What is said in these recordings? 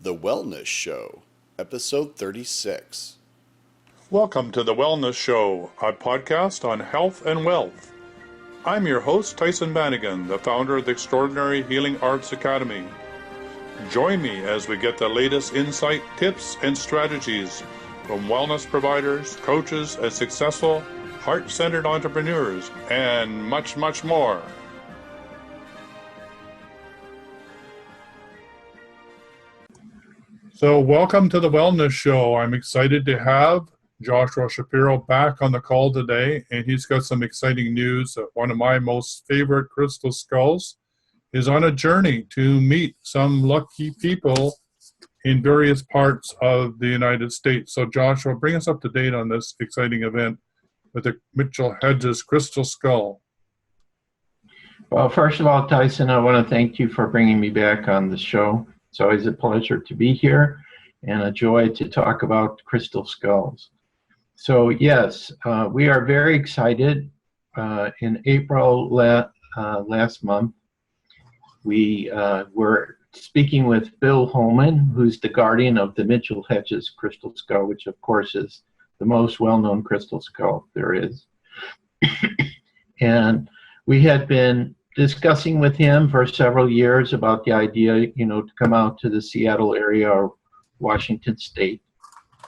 The Wellness Show, Episode 36. Welcome to The Wellness Show, a podcast on health and wealth. I'm your host, Tyson Bannigan, the founder of the Extraordinary Healing Arts Academy. Join me as we get the latest insight, tips, and strategies from wellness providers, coaches, and successful, heart-centered entrepreneurs, and much, much more. So welcome to The Wellness Show. I'm excited to have Joshua Shapiro back on the call today, and he's got some exciting news. One of my most favorite crystal skulls is on a journey to meet some lucky people in various parts of the United States. So Joshua, bring us up to date on this exciting event with the Mitchell-Hedges Crystal Skull. Well, first of all, Tyson, I want to thank you for bringing me back on the show. It's always a pleasure to be here and a joy to talk about crystal skulls. So yes, we are very excited. In April last month, we were speaking with Bill Homann, who's the guardian of the Mitchell-Hedges Crystal Skull, which of course is the most well-known crystal skull there is. And we had been discussing with him for several years about the idea, to come out to the Seattle area or Washington State.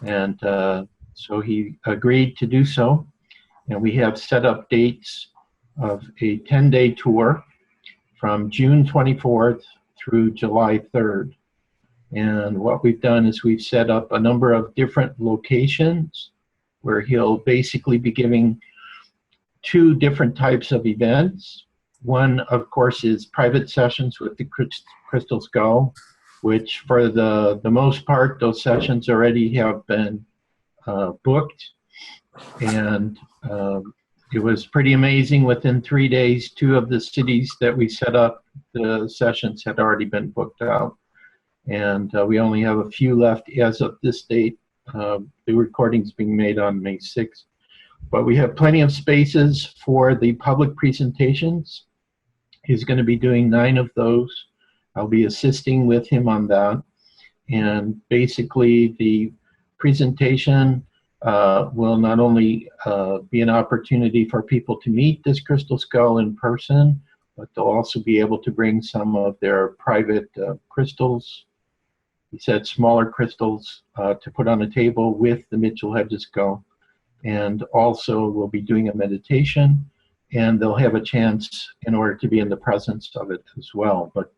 And so he agreed to do so. And we have set up dates of a 10-day tour from June 24th through July 3rd. And what we've done is we've set up a number of different locations where he'll basically be giving two different types of events. One, of course, is private sessions with the crystal skull, which for the most part, those sessions already have been booked. And it was pretty amazing. Within 3 days, two of the cities that we set up, the sessions had already been booked out. And we only have a few left as of this date. The recording's being made on May 6th. But we have plenty of spaces for the public presentations. He's going to be doing 9 of those. I'll be assisting with him on that. And basically the presentation will not only be an opportunity for people to meet this crystal skull in person, but they'll also be able to bring some of their private crystals. He said smaller crystals to put on a table with the Mitchell-Hedges skull. And also we'll be doing a meditation, and they'll have a chance in order to be in the presence of it as well. But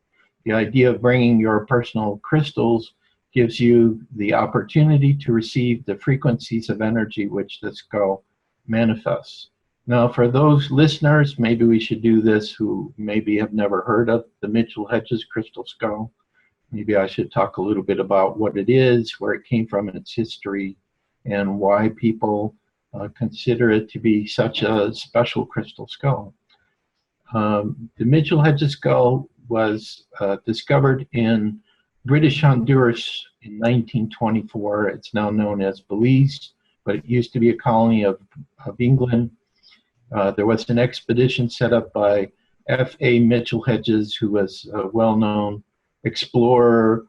the idea of bringing your personal crystals gives you the opportunity to receive the frequencies of energy which the skull manifests. Now, for those listeners, maybe we should do this who maybe have never heard of the Mitchell-Hedges Crystal Skull. Maybe I should talk a little bit about what it is, where it came from in its history, and why people consider it to be such a special crystal skull. The Mitchell-Hedges skull was discovered in British Honduras in 1924. It's now known as Belize, but it used to be a colony of England. There was an expedition set up by F.A. Mitchel-Hedges, who was a well-known explorer,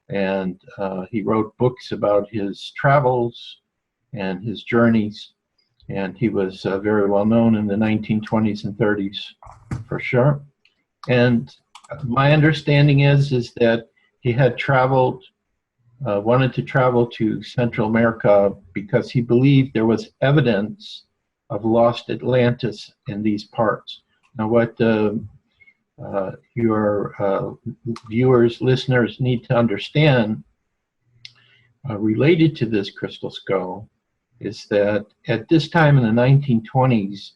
and he wrote books about his travels and his journeys, and he was very well known in the 1920s and 30s for sure. And my understanding is that he had traveled, wanted to travel to Central America because he believed there was evidence of lost Atlantis in these parts. Now what your viewers, listeners need to understand related to this crystal skull is that at this time in the 1920s,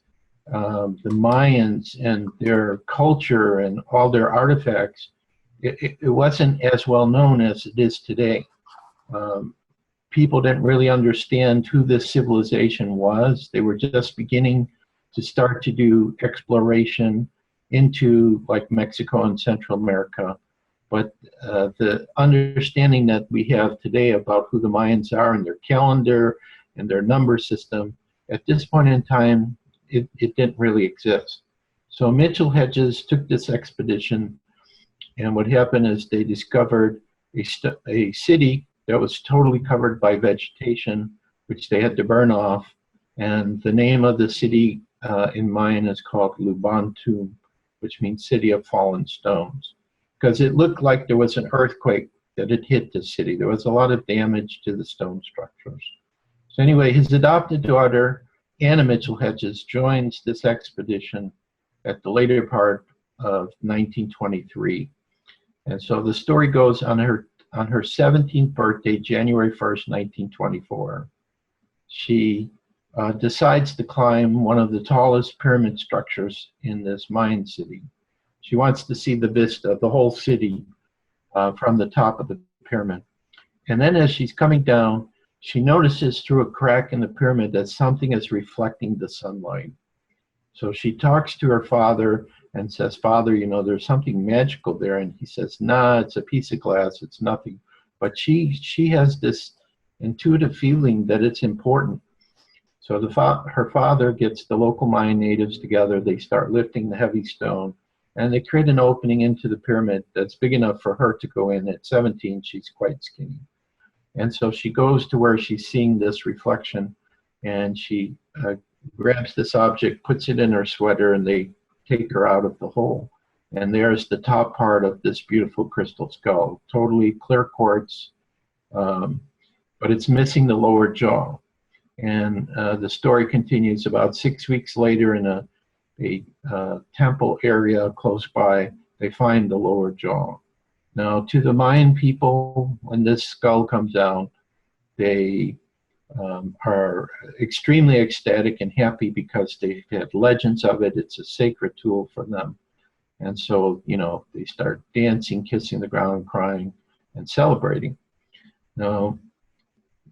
the Mayans and their culture and all their artifacts, it wasn't as well known as it is today. People didn't really understand who this civilization was. They were just beginning to start to do exploration into like Mexico and Central America. But the understanding that we have today about who the Mayans are and their calendar and their number system, at this point in time, it didn't really exist. So Mitchell-Hedges took this expedition, and what happened is they discovered a city that was totally covered by vegetation, which they had to burn off. And the name of the city in Mayan is called Lubantum, which means City of Fallen Stones, because it looked like there was an earthquake that had hit the city. There was a lot of damage to the stone structures. So anyway, his adopted daughter, Anna Mitchell-Hedges, joins this expedition at the later part of 1923. And so the story goes on her 17th birthday, January 1st, 1924. She decides to climb one of the tallest pyramid structures in this Mayan city. She wants to see the vista of the whole city from the top of the pyramid. And then as she's coming down, she notices through a crack in the pyramid that something is reflecting the sunlight. So she talks to her father and says, "Father, you know, there's something magical there." And he says, "Nah, it's a piece of glass, it's nothing." But she has this intuitive feeling that it's important. So her father gets the local Mayan natives together, they start lifting the heavy stone, and they create an opening into the pyramid that's big enough for her to go in. At 17, she's quite skinny. And so she goes to where she's seeing this reflection, and she grabs this object, puts it in her sweater, and they take her out of the hole. And there's the top part of this beautiful crystal skull, totally clear quartz, but it's missing the lower jaw. And the story continues. About 6 weeks later, in a temple area close by, they find the lower jaw. Now, to the Mayan people, when this skull comes out, they are extremely ecstatic and happy because they've had legends of it. It's a sacred tool for them. And so, you know, they start dancing, kissing the ground, crying, and celebrating. Now,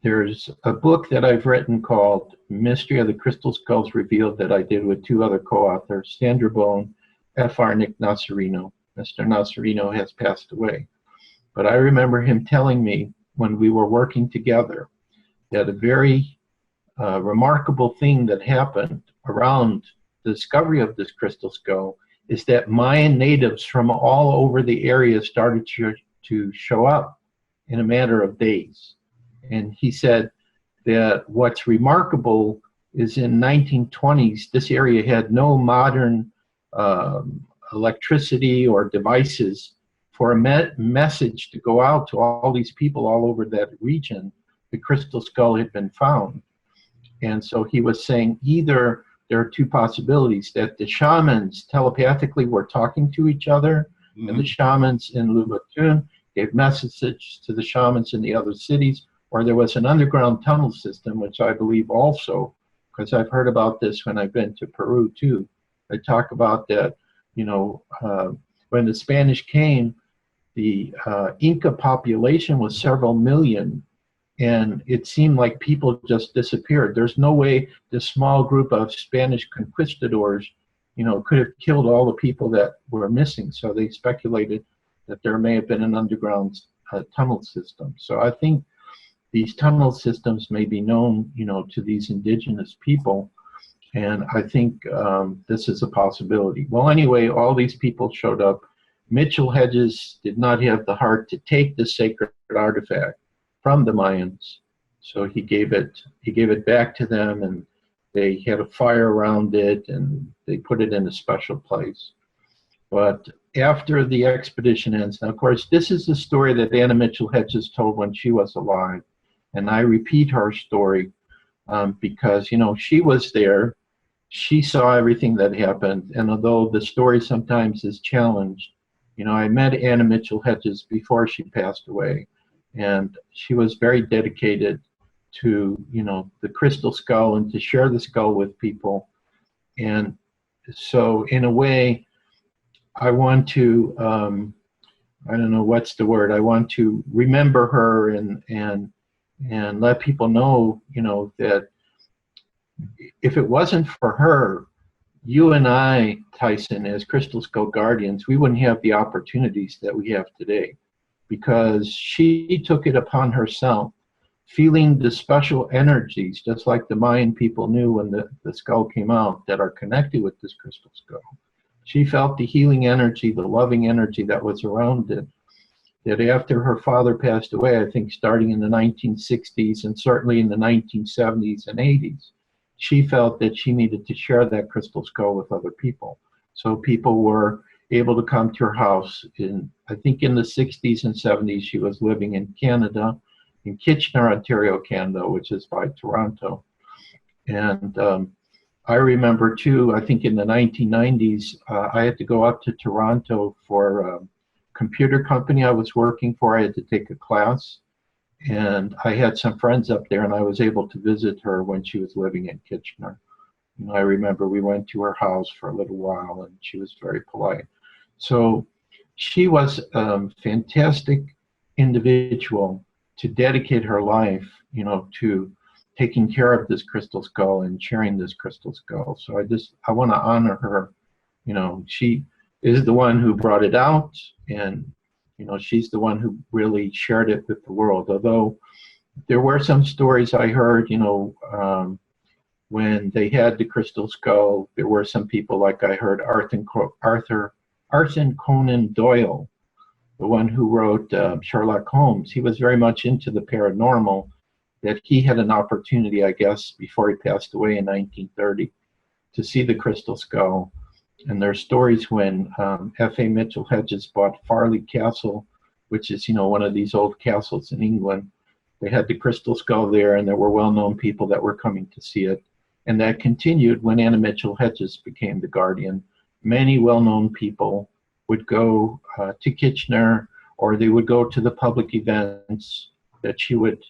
there's a book that I've written called Mystery of the Crystal Skulls Revealed that I did with two other co-authors, Sandra Bone, F.R. Nick Nasarino. Mr. Nasarino has passed away. But I remember him telling me when we were working together that a very remarkable thing that happened around the discovery of this crystal skull is that Mayan natives from all over the area started to show up in a matter of days. And he said that what's remarkable is in 1920s, this area had no modern electricity or devices for a message to go out to all these people all over that region. The crystal skull had been found. And so he was saying either there are two possibilities, that the shamans telepathically were talking to each other, and the shamans in Lubatun gave messages to the shamans in the other cities, or there was an underground tunnel system, which I believe also, because I've heard about this when I've been to Peru too. I talk about that, you know, when the Spanish came, the Inca population was several million, and it seemed like people just disappeared. There's no way this small group of Spanish conquistadors, you know, could have killed all the people that were missing. So they speculated that there may have been an underground tunnel system. So I think these tunnel systems may be known, you know, to these indigenous people, and I think this is a possibility. Well, anyway, all these people showed up. Mitchel Hedges did not have the heart to take the sacred artifact from the Mayans, so he gave it back to them, and they had a fire around it, and they put it in a special place. But after the expedition ends, now of course this is the story that Anna Mitchell-Hedges told when she was alive, and I repeat her story because, you know, she was there, she saw everything that happened, and although the story sometimes is challenged, you know, I met Anna Mitchell-Hedges before she passed away, and she was very dedicated to, you know, the crystal skull and to share the skull with people. And so in a way, I want to, I don't know what's the word, I want to remember her and let people know, you know, that if it wasn't for her, you and I, Tyson, as Crystal Skull Guardians, we wouldn't have the opportunities that we have today, because she took it upon herself, feeling the special energies, just like the Mayan people knew when the skull came out, that are connected with this crystal skull. She felt the healing energy, the loving energy that was around it. that after her father passed away, I think starting in the 1960s and certainly in the 1970s and 80s, she felt that she needed to share that crystal skull with other people. So people were able to come to her house. I think in the 60s and 70s, she was living in Canada, in Kitchener, Ontario, Canada, which is by Toronto. And I remember too, I think in the 1990s, I had to go up to Toronto for a computer company I was working for. I had to take a class, and I had some friends up there, and I was able to visit her when she was living in Kitchener. And I remember we went to her house for a little while, and she was very polite. So she was a fantastic individual to dedicate her life, to taking care of this crystal skull and sharing this crystal skull. So I want to honor her. She is the one who brought it out, and she's the one who really shared it with the world. Although there were some stories I heard, when they had the crystal skull, there were some people, like I heard Arthur Conan Doyle, the one who wrote Sherlock Holmes. He was very much into the paranormal, that he had an opportunity, I guess, before he passed away in 1930, to see the crystal skull. And there are stories when F.A. Mitchel-Hedges bought Farleigh Castle, which is, one of these old castles in England. They had the crystal skull there, and there were well-known people that were coming to see it. And that continued when Anna Mitchell-Hedges became the guardian. Many well-known people would go to Kitchener, or they would go to the public events that she would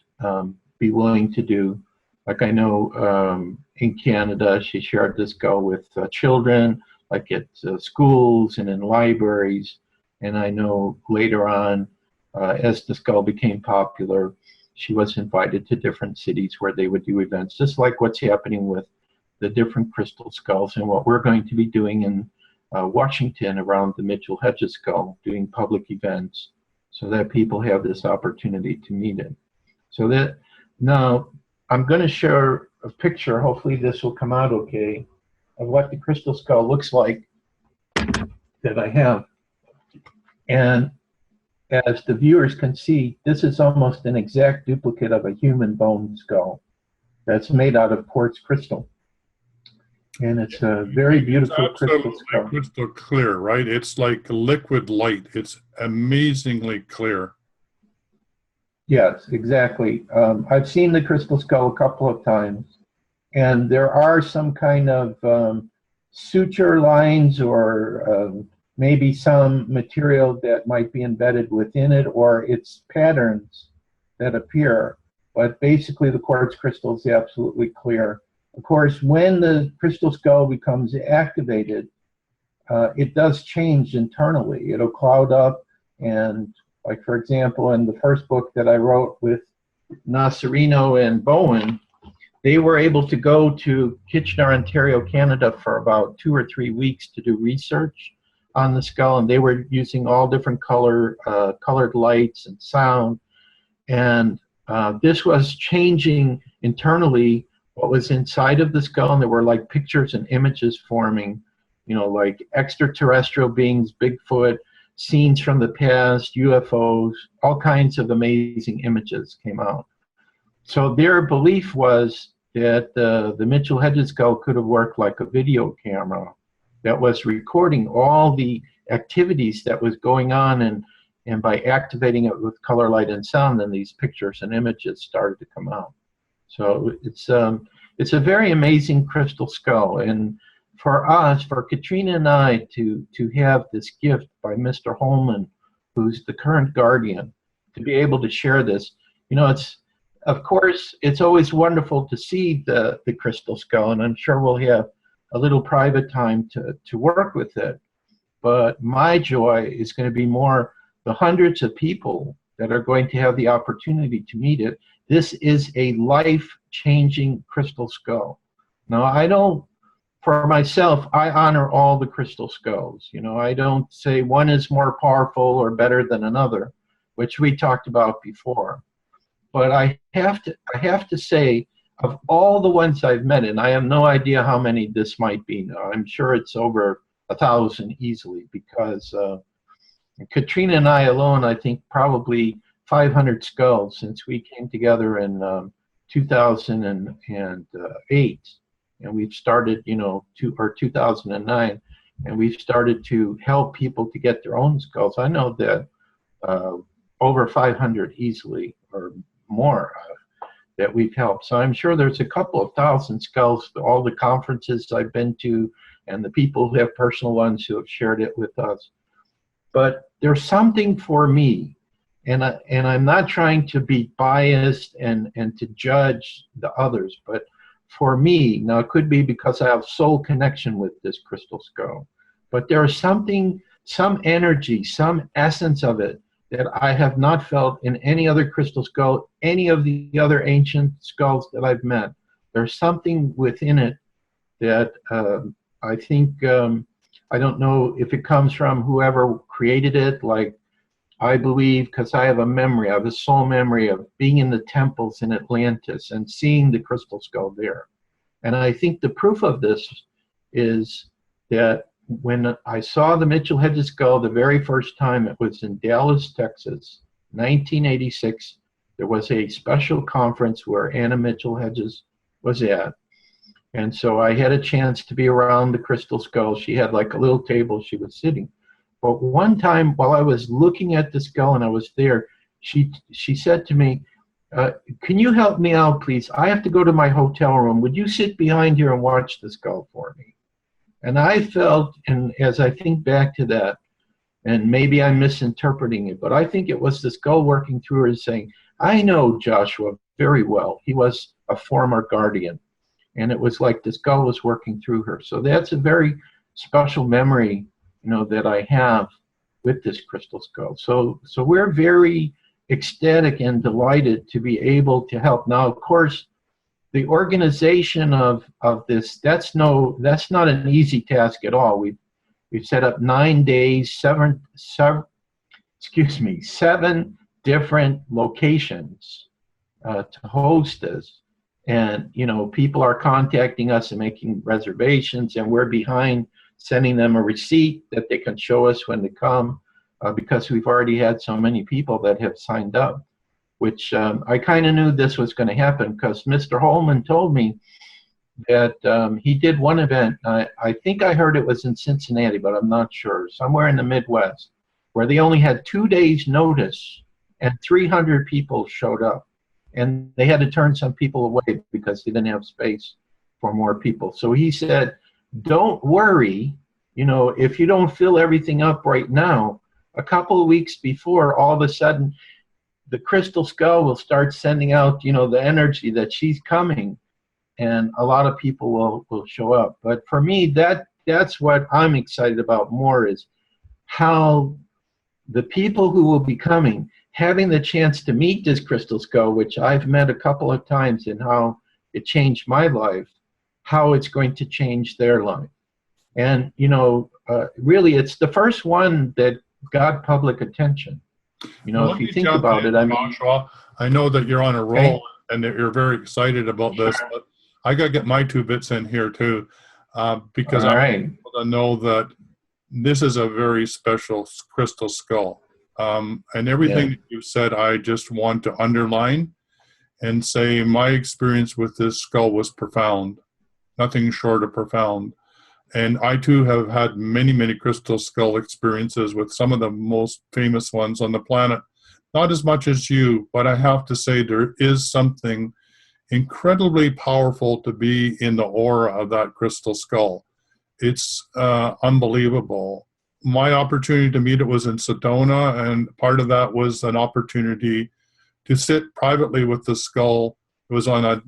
be willing to do. Like I know in Canada, she shared the skull with children, like at schools and in libraries. And I know later on, as the skull became popular, she was invited to different cities where they would do events, just like what's happening with the different crystal skulls and what we're going to be doing in Washington around the Mitchell-Hedges skull, doing public events so that people have this opportunity to meet it. So that now I'm going to share a picture, hopefully this will come out okay, of what the crystal skull looks like that I have. And as the viewers can see, this is almost an exact duplicate of a human bone skull that's made out of quartz crystal. And it's a very beautiful crystal skull. Crystal clear, right? It's like liquid light. It's amazingly clear. Yes, exactly. I've seen the crystal skull a couple of times, and there are some kind of suture lines or maybe some material that might be embedded within it, or it's patterns that appear. But basically, the quartz crystal is absolutely clear. Of course, when the crystal skull becomes activated, it does change internally. It'll cloud up, and like, for example, in the first book that I wrote with Nasserino and Bowen, they were able to go to Kitchener, Ontario, Canada for about 2 or 3 weeks to do research on the skull, and they were using all different colored lights and sound, and this was changing internally what was inside of the skull, and there were like pictures and images forming, like extraterrestrial beings, Bigfoot, scenes from the past, UFOs, all kinds of amazing images came out. So their belief was that the Mitchell-Hedges skull could have worked like a video camera that was recording all the activities that was going on, and by activating it with color, light, and sound, then these pictures and images started to come out. So it's a very amazing crystal skull, and for us, for Katrina and I, to have this gift by Mr. Homann, who's the current guardian, to be able to share this, it's, of course, it's always wonderful to see the crystal skull, and I'm sure we'll have a little private time to work with it. But my joy is going to be more the hundreds of people that are going to have the opportunity to meet it. This is a life-changing crystal skull. Now, I don't, for myself, I honor all the crystal skulls. I don't say one is more powerful or better than another, which we talked about before. But I have to say, of all the ones I've met, and I have no idea how many this might be now, I'm sure it's over 1,000 easily, because Katrina and I alone, I think probably 500 skulls since we came together in 2008, and we've started, 2009, and we've started to help people to get their own skulls. I know that over 500 easily or more that we've helped. So I'm sure there's a couple of thousand skulls, all the conferences I've been to, and the people who have personal ones who have shared it with us. But there's something for me, and I'm not trying to be biased and to judge the others, but for me, now it could be because I have soul connection with this crystal skull, but there's something, some energy, some essence of it that I have not felt in any other crystal skull, any of the other ancient skulls that I've met. There's something within it that I think, I don't know if it comes from whoever created it, like I believe, because I have a memory, I have a soul memory of being in the temples in Atlantis and seeing the crystal skull there. And I think the proof of this is that when I saw the Mitchell-Hedges skull the very first time, it was in Dallas, Texas, 1986. There was a special conference where Anna Mitchell-Hedges was at. And so I had a chance to be around the crystal skull. She had like a little table she was sitting. But one time while I was looking at the skull and I was there, she said to me, can you help me out, please? I have to go to my hotel room. Would you sit behind here and watch the skull for me? And I felt, and as I think back to that, and maybe I'm misinterpreting it, but I think it was the skull working through her saying, I know Joshua very well. He was a former guardian. And it was like the skull was working through her. So that's a very special memory, that I have with this crystal skull. So we're very ecstatic and delighted to be able to help. Now, of course, the organization of this, that's not an easy task at all. We've set up 9 days, seven different locations to host this. And, people are contacting us and making reservations, and we're behind sending them a receipt that they can show us when they come, because we've already had so many people that have signed up, which I kind of knew this was going to happen because Mr. Homann told me that he did one event. I think I heard it was in Cincinnati, but I'm not sure, somewhere in the Midwest, where they only had 2 days notice and 300 people showed up. And they had to turn some people away because they didn't have space for more people. So he said, don't worry, if you don't fill everything up right now, a couple of weeks before, all of a sudden, the crystal skull will start sending out, the energy that she's coming, and a lot of people will show up. But for me, that's what I'm excited about more, is how the people who will be coming, having the chance to meet this crystal skull, which I've met a couple of times, and how it changed my life, how it's going to change their life. And, really, it's the first one that got public attention. Well, if you think about it, I mean, Joshua, I know that you're on a roll, okay, and that you're very excited about this, but I got to get my 2 bits in here too, because all I right, want people to know that this is a very special crystal skull. And everything that you said, I just want to underline and say my experience with this skull was profound, nothing short of profound. And I too have had many, many crystal skull experiences with some of the most famous ones on the planet. Not as much as you, but I have to say there is something incredibly powerful to be in the aura of that crystal skull. It's unbelievable. My opportunity to meet it was in Sedona, and part of that was an opportunity to sit privately with the skull. It was on a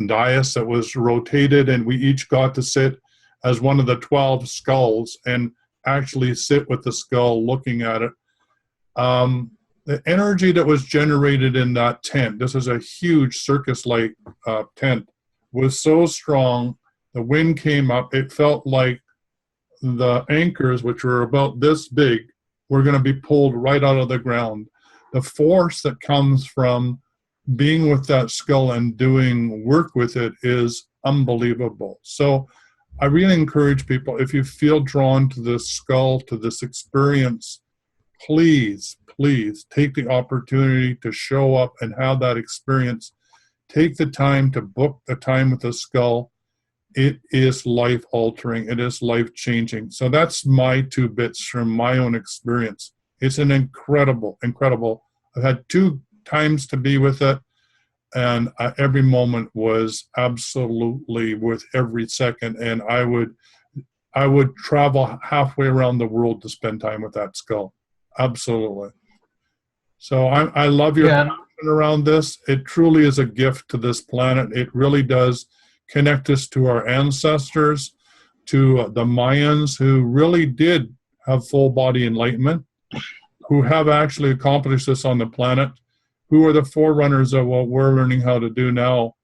dais that was rotated, and we each got to sit as one of the 12 skulls and actually sit with the skull looking at it. The energy that was generated in that tent, this is a huge circus-like tent, was so strong. The wind came up. It felt like the anchors, which were about this big, were going to be pulled right out of the ground. The force that comes from being with that skull and doing work with it is unbelievable. So I really encourage people, if you feel drawn to this skull, to this experience, please, please take the opportunity to show up and have that experience. Take the time to book the time with the skull. It is life altering. It is life changing. So that's my 2 bits from my own experience. It's an incredible, incredible. I've had 2 times to be with it, and every moment was absolutely worth every second. And I would travel halfway around the world to spend time with that skull. Absolutely. So I love your passion around this. It truly is a gift to this planet. It really does connect us to our ancestors, to the Mayans, who really did have full body enlightenment, who have actually accomplished this on the planet, who are the forerunners of what we're learning how to do now.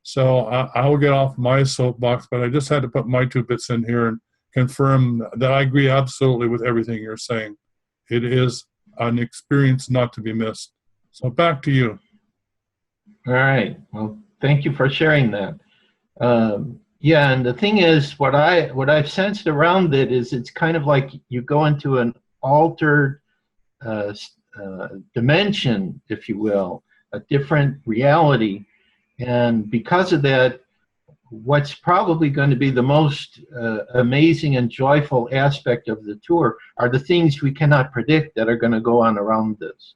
So I'll get off my soapbox, but I just had to put my 2 bits in here and confirm that I agree absolutely with everything you're saying. It is an experience not to be missed. So back to you. All right. Well, thank you for sharing that. Yeah, and the thing is, what I've sensed around it is it's kind of like you go into an altered dimension, if you will, a different reality. And because of that, what's probably going to be the most amazing and joyful aspect of the tour are the things we cannot predict that are going to go on around this.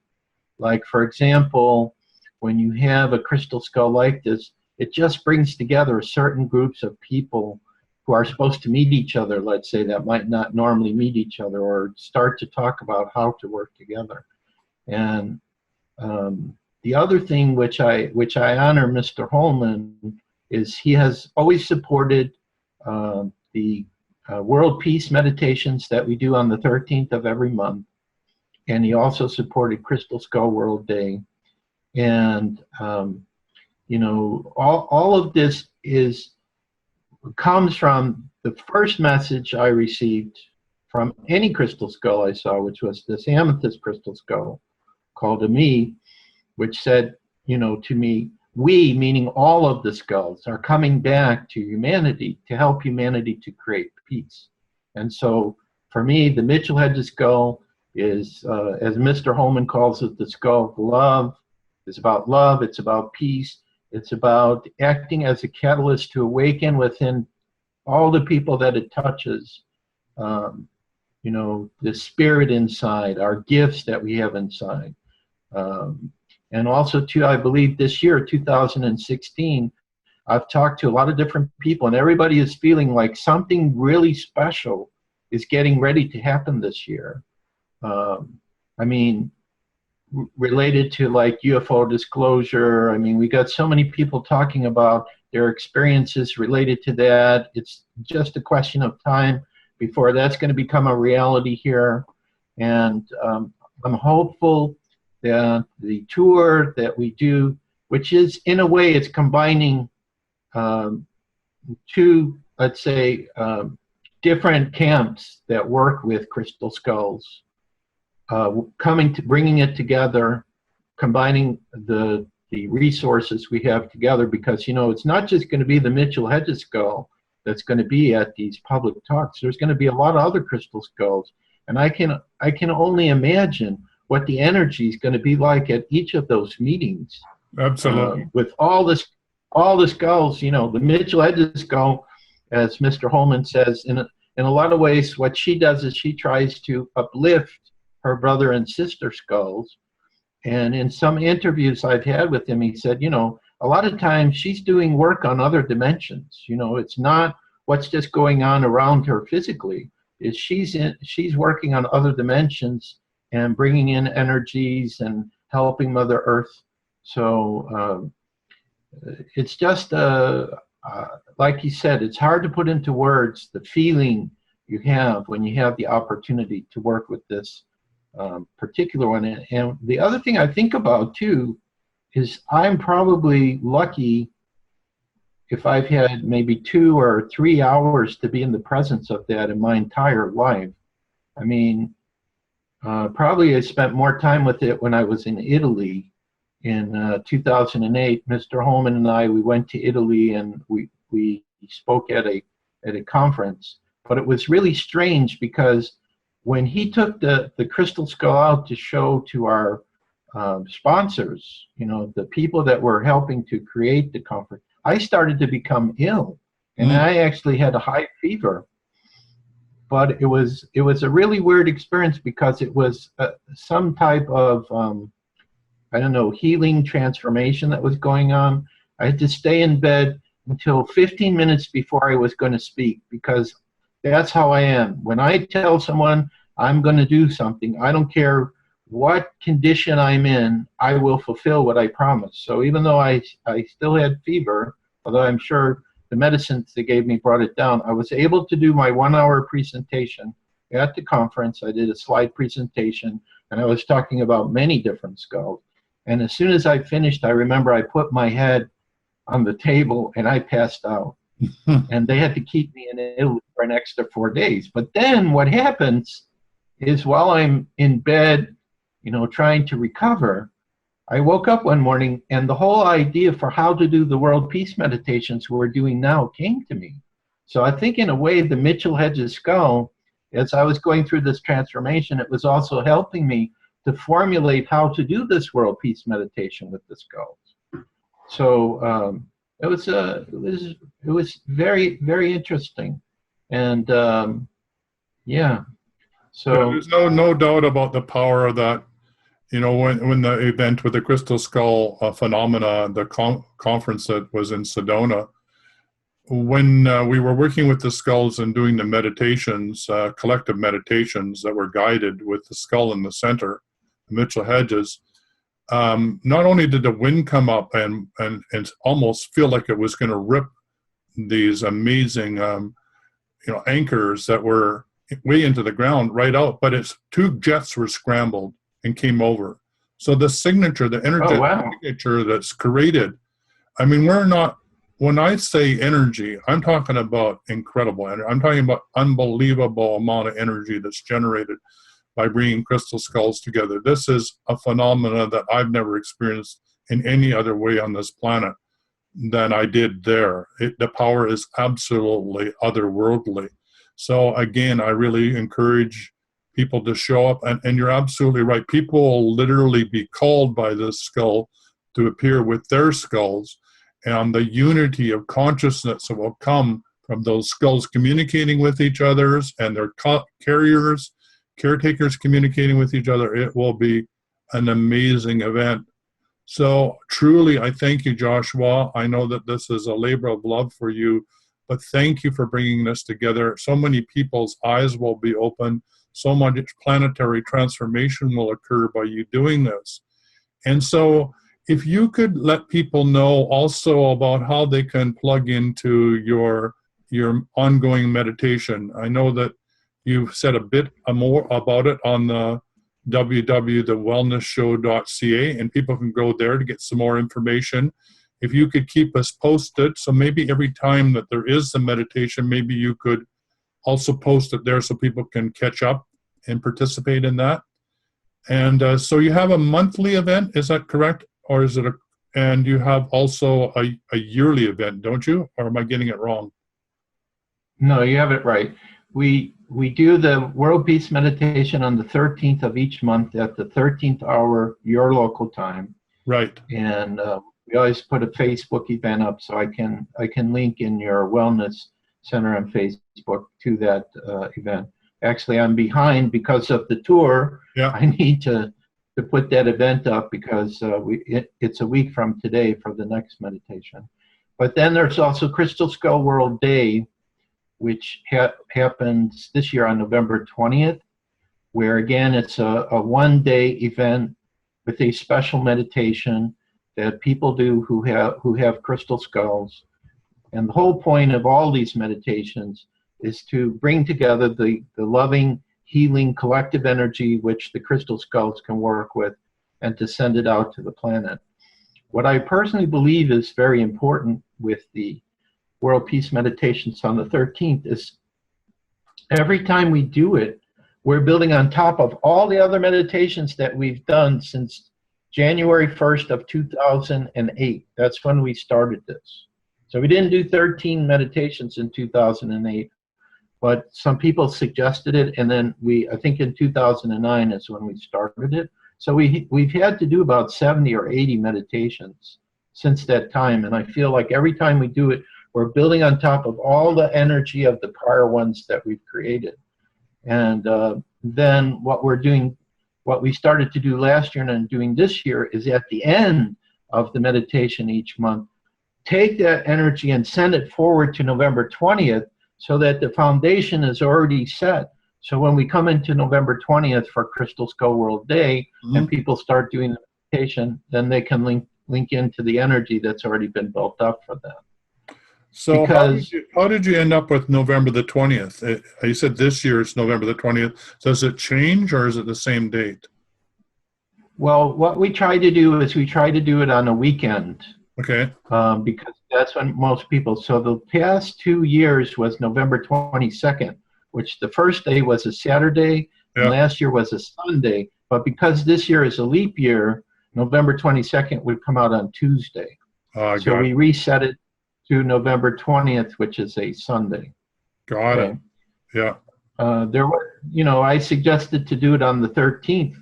Like, for example, when you have a crystal skull like this, it just brings together certain groups of people who are supposed to meet each other, let's say, that might not normally meet each other, or start to talk about how to work together. And the other thing which I honor Mr. Homann is he has always supported the World Peace Meditations that we do on the 13th of every month. And he also supported Crystal Skull World Day. And, you know, all of this comes from the first message I received from any crystal skull I saw, which was this amethyst crystal skull called to me, which said, you know, to me, we, meaning all of the skulls, are coming back to humanity to help humanity to create peace. And so for me, the Mitchell-Hedges skull is, as Mr. Homann calls it, the skull of love. It's about love, it's about peace, it's about acting as a catalyst to awaken within all the people that it touches, you know, the spirit inside, our gifts that we have inside. And also, too, I believe this year, 2016, I've talked to a lot of different people, and everybody is feeling like something really special is getting ready to happen this year. I mean, related to like UFO disclosure, I mean, we got so many people talking about their experiences related to that. It's just a question of time before that's going to become a reality here. And I'm hopeful that the tour that we do, which is in a way, it's combining 2, let's say, different camps that work with crystal skulls, bringing it together, combining the resources we have together, because, you know, it's not just going to be the Mitchell-Hedges skull that's going to be at these public talks. There's going to be a lot of other crystal skulls, and I can only imagine what the energy is going to be like at each of those meetings. Absolutely. With all the skulls, you know, the Mitchell-Hedges skull, as Mr. Homann says, in a lot of ways, what she does is she tries to uplift her brother and sister skulls. And in some interviews I've had with him, he said, you know, a lot of times she's doing work on other dimensions. You know, it's not what's just going on around her physically. Is she's working on other dimensions and bringing in energies and helping Mother Earth. So it's just, like he said, it's hard to put into words the feeling you have when you have the opportunity to work with this particular one. And the other thing I think about too is I'm probably lucky if I've had maybe 2 or 3 hours to be in the presence of that in my entire life. I mean, probably I spent more time with it when I was in Italy in 2008. Mr. Homann and I, we went to Italy and we spoke at a conference. But it was really strange because when he took the crystal skull out to show to our sponsors, you know, the people that were helping to create the conference, I started to become ill, and I actually had a high fever. But it was a really weird experience because it was some type of I don't know, healing transformation that was going on. I had to stay in bed until 15 minutes before I was going to speak, because that's how I am. When I tell someone I'm going to do something, I don't care what condition I'm in, I will fulfill what I promise. So even though I still had fever, although I'm sure the medicines they gave me brought it down, I was able to do my 1-hour presentation at the conference. I did a slide presentation, and I was talking about many different skulls. And as soon as I finished, I remember I put my head on the table and I passed out. And they had to keep me in Italy for an extra 4 days. But then what happens is, while I'm in bed, you know, trying to recover, I woke up one morning and the whole idea for how to do the world peace meditations we're doing now came to me. So I think in a way the Mitchell-Hedges skull, as I was going through this transformation, it was also helping me to formulate how to do this world peace meditation with the skulls. So it was very, very interesting. And yeah, so yeah, there's no doubt about the power of that. You know, when the event with the crystal skull phenomena, the conference that was in Sedona, when we were working with the skulls and doing the meditations, collective meditations that were guided with the skull in the center, Mitchell-Hedges, not only did the wind come up and almost feel like it was going to rip these amazing you know, anchors that were way into the ground right out, but its 2 jets were scrambled and came over. So the signature, the energy signature that's created, I mean, we're not, when I say energy, I'm talking about incredible energy. I'm talking about unbelievable amount of energy that's generated by bringing crystal skulls together. This is a phenomena that I've never experienced in any other way on this planet than I did there. The power is absolutely otherworldly. So again, I really encourage people to show up, and you're absolutely right. People will literally be called by this skull to appear with their skulls, and the unity of consciousness that will come from those skulls communicating with each other and their caretakers communicating with each other. It will be an amazing event. So truly, I thank you, Joshua. I know that this is a labor of love for you, but thank you for bringing this together. So many people's eyes will be open. So much planetary transformation will occur by you doing this. And so if you could let people know also about how they can plug into your ongoing meditation. I know that you've said a bit more about it on the www.thewellnessshow.ca, and people can go there to get some more information. If you could keep us posted, so maybe every time that there is a meditation, maybe you could also post it there so people can catch up and participate in that. And so you have a monthly event, is that correct? Or is it and you have also a yearly event, don't you? Or am I getting it wrong? no, you have it right. We do the World Peace Meditation on the 13th of each month at the 13th hour, your local time. Right. And we always put a Facebook event up, so I can link in your Wellness Center on Facebook to that event. Actually, I'm behind because of the tour. Yeah. I need to put that event up because it's a week from today for the next meditation. But then there's also Crystal Skull World Day, which happens this year on November 20th, where again it's a one-day event with a special meditation that people do who have crystal skulls. And the whole point of all these meditations is to bring together the loving, healing, collective energy which the crystal skulls can work with, and to send it out to the planet. What I personally believe is very important with the World Peace Meditations on the 13th is every time we do it, we're building on top of all the other meditations that we've done since January 1st of 2008. That's when we started this. So we didn't do 13 meditations in 2008. but some people suggested it, and then I think in 2009 is when we started it. So we've had to do about 70 or 80 meditations since that time, and I feel like every time we do it, we're building on top of all the energy of the prior ones that we've created. And then what we started to do last year and doing this year is at the end of the meditation each month, take that energy and send it forward to November 20th so that the foundation is already set. So when we come into November 20th for Crystal Skull World Day, and people start doing the meditation, then they can link into the energy that's already been built up for them. So how did you end up with November the 20th? You said this year it's November the 20th. Does it change, or is it the same date? Well, what we try to do is we try to do it on a weekend. Okay. Because that's when most people, so the past 2 years was November 22nd, which the first day was a Saturday, and last year was a Sunday. But because this year is a leap year, November 22nd would come out on Tuesday. So we reset it to November 20th, which is a Sunday. Got it. Yeah. There were, I suggested to do it on the 13th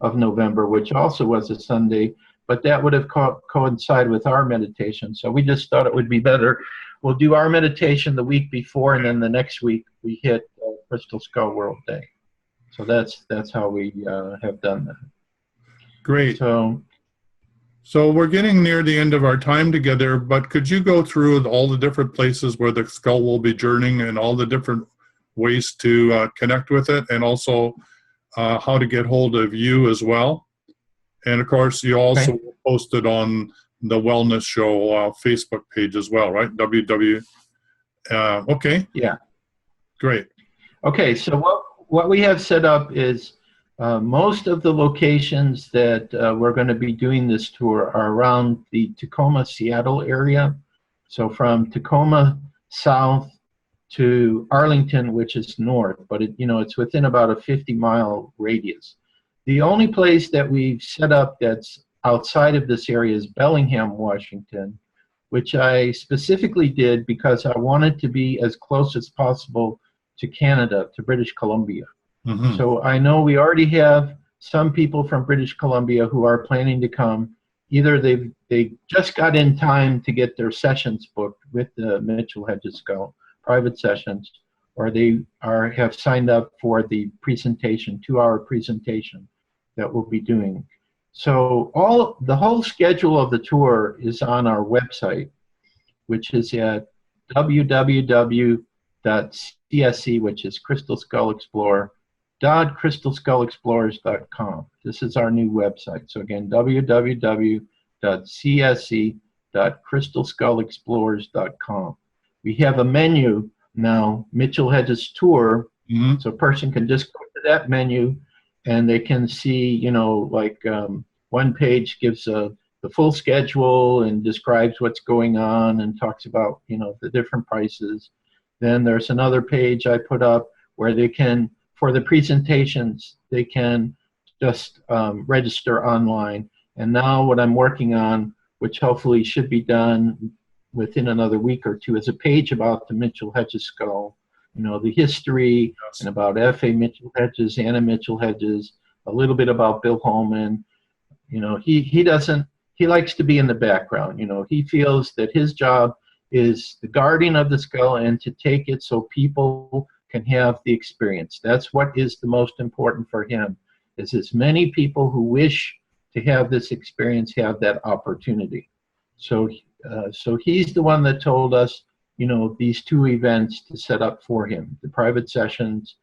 of November, which also was a Sunday, but that would have coincided with our meditation. So we just thought it would be better. We'll do our meditation the week before, and then the next week we hit Crystal Skull World Day. So that's how we have done that. Great. So we're getting near the end of our time together, but could you go through all the different places where the skull will be journeying and all the different ways to connect with it, and also how to get hold of you as well? And of course, you also posted on the Wellness Show Facebook page as well, right? Okay. Yeah. Great. Okay, so what we have set up is most of the locations that we're going to be doing this tour are around the Tacoma, Seattle area. So from Tacoma south to Arlington, which is north, but it's within about a 50-mile radius. The only place that we've set up that's outside of this area is Bellingham, Washington, which I specifically did because I wanted to be as close as possible to Canada, to British Columbia. So I know we already have some people from British Columbia who are planning to come. Either they just got in time to get their sessions booked with the Mitchell-Hedges Skull, private sessions, or they have signed up for the presentation, 2-hour presentation that we'll be doing. So the whole schedule of the tour is on our website, which is at www.csc, which is Crystal Skull Explorer, .crystalskullexplorers.com. This is our new website. So again, www.csc.crystalskullexplorers.com. We have a menu now, Mitchell-Hedges Tour, so a person can just go to that menu and they can see, one page gives the full schedule and describes what's going on and talks about, the different prices. Then there's another page I put up where they can, for the presentations, they can just register online. And now what I'm working on, which hopefully should be done within another week or two, is a page about the Mitchell-Hedges Skull, the history, and about F.A. Mitchell-Hedges, Anna Mitchell-Hedges, a little bit about Bill Homann. He likes to be in the background. He feels that his job is the guardian of the skull and to take it so people can have the experience. That's what is the most important for him, is as many people who wish to have this experience have that opportunity. So he's the one that told us, these 2 events to set up for him, the private sessions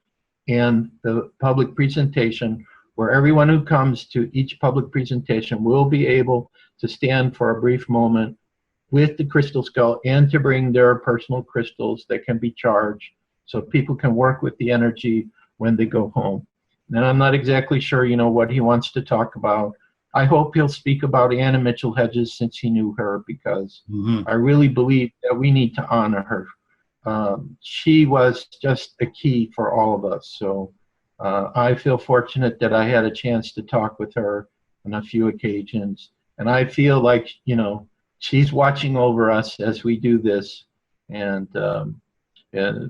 and the public presentation, where everyone who comes to each public presentation will be able to stand for a brief moment with the crystal skull and to bring their personal crystals that can be charged, so people can work with the energy when they go home. And I'm not exactly sure, what he wants to talk about. I hope he'll speak about Anna Mitchell-Hedges, since he knew her, because I really believe that we need to honor her. She was just a key for all of us. So I feel fortunate that I had a chance to talk with her on a few occasions. And I feel like, she's watching over us as we do this. And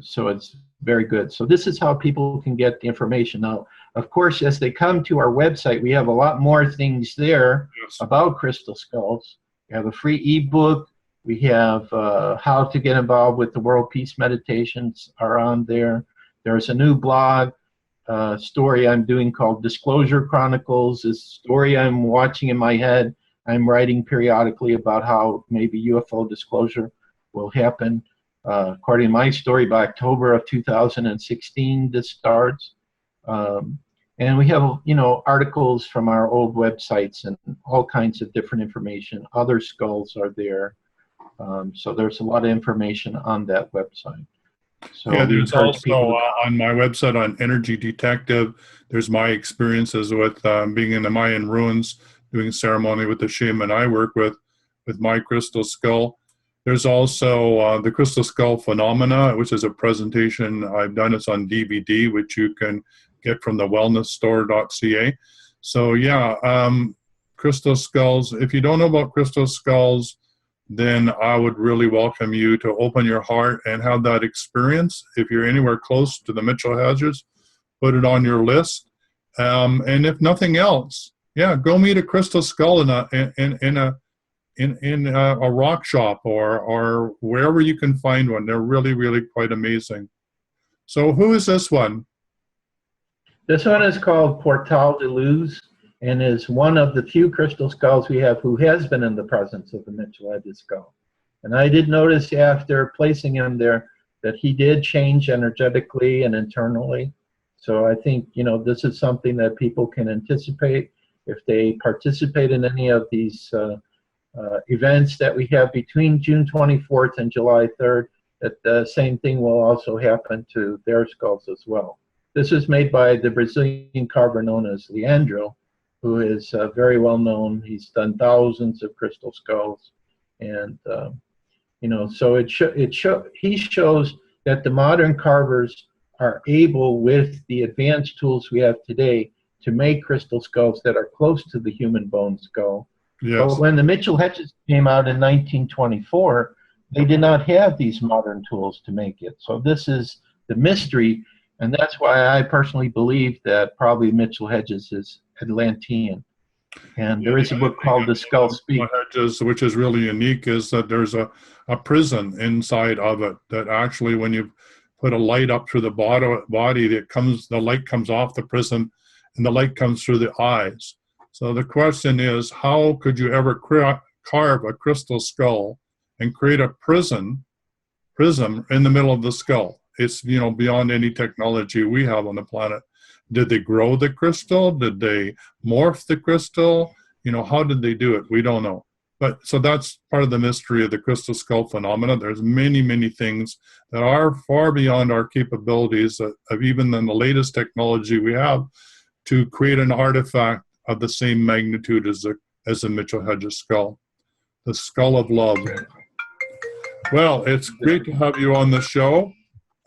so it's very good. So this is how people can get the information. Now, of course, as they come to our website, we have a lot more things there about crystal skulls. We have a free ebook. We have how to get involved with the World Peace Meditations are on there. There's a new blog story I'm doing called Disclosure Chronicles. This story I'm watching in my head. I'm writing periodically about how maybe UFO disclosure will happen. According to my story, by October of 2016, this starts. And we have, you know, articles from our old websites and all kinds of different information. Other skulls are there. So there's a lot of information on that website. So yeah, there's also on my website on Energy Detective, there's my experiences with being in the Mayan ruins, doing ceremony with the shaman I work with my crystal skull. There's also the Crystal Skull Phenomena, which is a presentation I've done. It's on DVD, which you can get from theWellnessstore.ca. So yeah, crystal skulls. If you don't know about crystal skulls, then I would really welcome you to open your heart and have that experience. If you're anywhere close to the Mitchell-Hedges, put it on your list. And if nothing else, yeah, go meet a crystal skull in a rock shop or wherever you can find one. They're really, really quite amazing. So who is this one? This one is called Portal de Luz, and is one of the few crystal skulls we have who has been in the presence of the Mitchell-Hedges skull. And I did notice after placing him there that he did change energetically and internally. So I think, you know, this is something that people can anticipate if they participate in any of these events that we have between June 24th and July 3rd, that the same thing will also happen to their skulls as well. This is made by the Brazilian carver known as Leandro, who is very well known. He's done thousands of crystal skulls, and you know, so he shows that the modern carvers are able, with the advanced tools we have today, to make crystal skulls that are close to the human bone skull. Yes. But when the Mitchell-Hedges came out in 1924, they did not have these modern tools to make it. So this is the mystery, and that's why I personally believe that probably Mitchell-Hedges is Atlantean. And there is a book called The Skull Speaks. Hedges, which is really unique, is that there's a prison inside of it that actually, when you put a light up through the body, the light comes off the prism, and the light comes through the eyes. So the question is, how could you ever carve a crystal skull and create a prism in the middle of the skull? It's, you know, beyond any technology we have on the planet. Did they grow the crystal? Did they morph the crystal? You know, how did they do it? We don't know. But so that's part of the mystery of the crystal skull phenomena. There's many, many things that are far beyond our capabilities of even in the latest technology we have to create an artifact of the same magnitude as the Mitchell-Hedges skull, the skull of love. Well, it's great to have you on the show.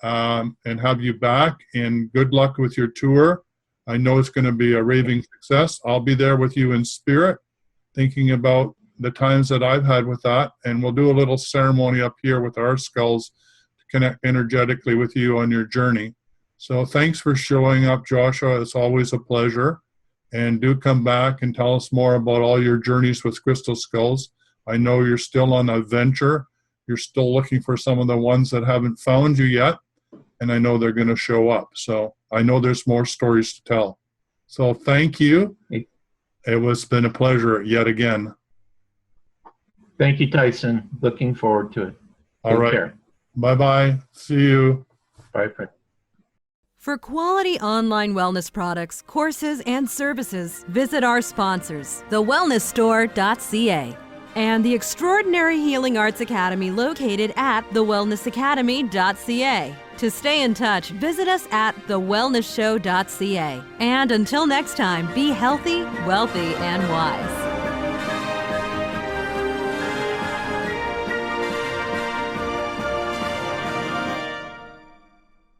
And have you back, and good luck with your tour. I know it's going to be a raving success. I'll be there with you in spirit, thinking about the times that I've had with that, and we'll do a little ceremony up here with our skulls to connect energetically with you on your journey. So thanks for showing up, Joshua. It's always a pleasure. And do come back and tell us more about all your journeys with crystal skulls. I know you're still on a venture. You're still looking for some of the ones that haven't found you yet. And I know they're going to show up. So I know there's more stories to tell. So thank you. It was been a pleasure yet again. Thank you, Tyson. Looking forward to it. All right. Care. Bye-bye. See you. Bye. For quality online wellness products, courses, and services, visit our sponsors, theWellnessstore.ca. and the Extraordinary Healing Arts Academy located at thewellnessacademy.ca. To stay in touch, visit us at thewellnessshow.ca. And until next time, be healthy, wealthy, and wise.